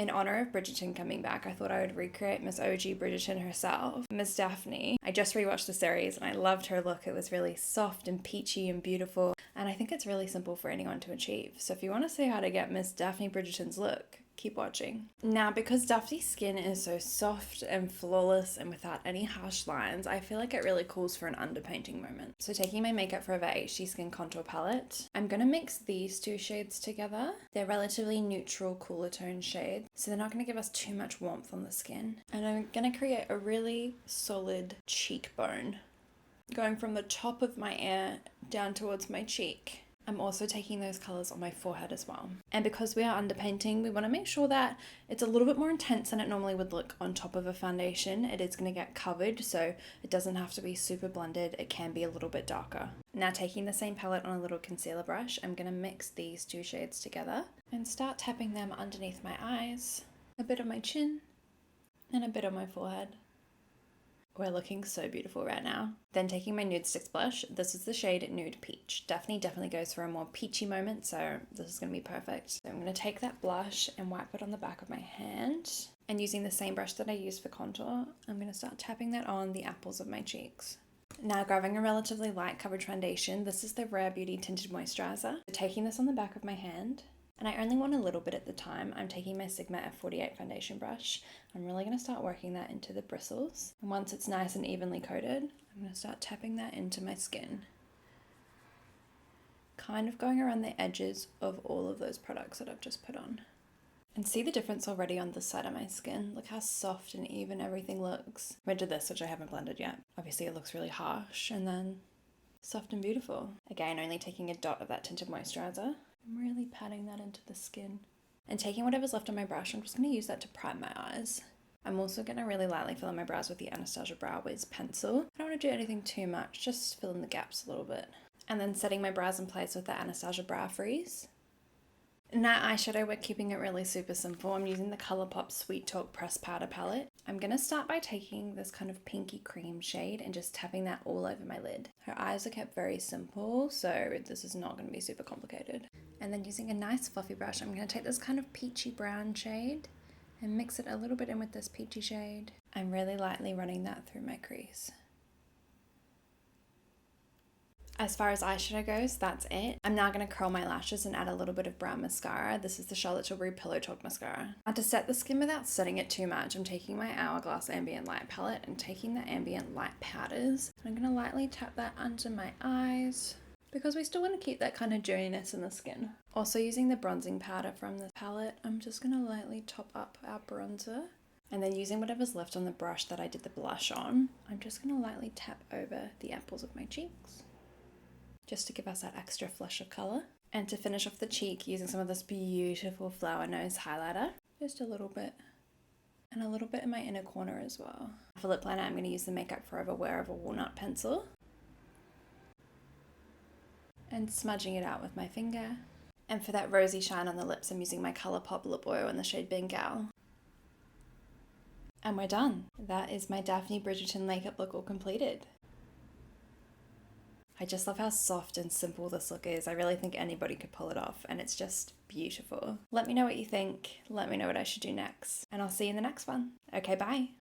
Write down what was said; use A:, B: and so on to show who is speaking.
A: In honor of Bridgerton coming back, I thought I would recreate Miss OG Bridgerton herself, Miss Daphne. I just rewatched the series and I loved her look. It was really soft and peachy and beautiful, and I think it's really simple for anyone to achieve. So if you want to see how to get Miss Daphne Bridgerton's look, keep watching. Now, because Daphne's skin is so soft and flawless and without any harsh lines, I feel like it really calls for an underpainting moment. So taking my Makeup Forever HD Skin Contour Palette, I'm going to mix these two shades together. They're relatively neutral, cooler tone shades, so they're not going to give us too much warmth on the skin. And I'm going to create a really solid cheekbone, going from the top of my ear down towards my cheek. I'm also taking those colours on my forehead as well. And because we are underpainting, we want to make sure that it's a little bit more intense than it normally would look on top of a foundation. It is going to get covered, so it doesn't have to be super blended. It can be a little bit darker. Now, taking the same palette on a little concealer brush, I'm going to mix these two shades together and start tapping them underneath my eyes, a bit on my chin, and a bit on my forehead. We're looking so beautiful right now. Then taking my Nudestix blush, this is the shade Nude Peach. Daphne definitely goes for a more peachy moment, so this is going to be perfect. So I'm going to take that blush and wipe it on the back of my hand. And using the same brush that I used for contour, I'm going to start tapping that on the apples of my cheeks. Now grabbing a relatively light coverage foundation, this is the Rare Beauty Tinted Moisturiser. Taking this on the back of my hand, and I only want a little bit at the time. I'm taking my Sigma F48 foundation brush. I'm really going to start working that into the bristles. And once it's nice and evenly coated, I'm going to start tapping that into my skin. Kind of going around the edges of all of those products that I've just put on. And see the difference already on this side of my skin. Look how soft and even everything looks. I did this, which I haven't blended yet. Obviously it looks really harsh and then soft and beautiful. Again, only taking a dot of that tinted moisturiser. I'm really patting that into the skin. And taking whatever's left on my brush, I'm just going to use that to prime my eyes. I'm also going to really lightly fill in my brows with the Anastasia Brow Wiz pencil. I don't want to do anything too much, just fill in the gaps a little bit. And then setting my brows in place with the Anastasia Brow Freeze. Now eyeshadow, we're keeping it really super simple. I'm using the Colourpop Sweet Talk Pressed Powder Palette. I'm going to start by taking this kind of pinky cream shade and just tapping that all over my lid. Her eyes are kept very simple, so this is not going to be super complicated. And then using a nice fluffy brush, I'm going to take this kind of peachy brown shade and mix it a little bit in with this peachy shade. I'm really lightly running that through my crease. As far as eyeshadow goes, that's it. I'm now going to curl my lashes and add a little bit of brown mascara. This is the Charlotte Tilbury Pillow Talk Mascara. And to set the skin without setting it too much, I'm taking my Hourglass Ambient Light palette and taking the Ambient Light powders. And I'm going to lightly tap that under my eyes because we still want to keep that kind of dewiness in the skin. Also using the bronzing powder from the palette, I'm just going to lightly top up our bronzer. And then using whatever's left on the brush that I did the blush on, I'm just going to lightly tap over the apples of my cheeks, just to give us that extra flush of colour. And to finish off the cheek, using some of this beautiful flower nose highlighter, just a little bit, and a little bit in my inner corner as well. For lip liner, I'm going to use the Makeup Forever Wearable Walnut Pencil, and smudging it out with my finger. And for that rosy shine on the lips, I'm using my Colourpop Lip Oil in the shade Bengal. And we're done. That is my Daphne Bridgerton makeup look all completed. I just love how soft and simple this look is. I really think anybody could pull it off, and it's just beautiful. Let me know what you think. Let me know what I should do next, and I'll see you in the next one. Okay, bye.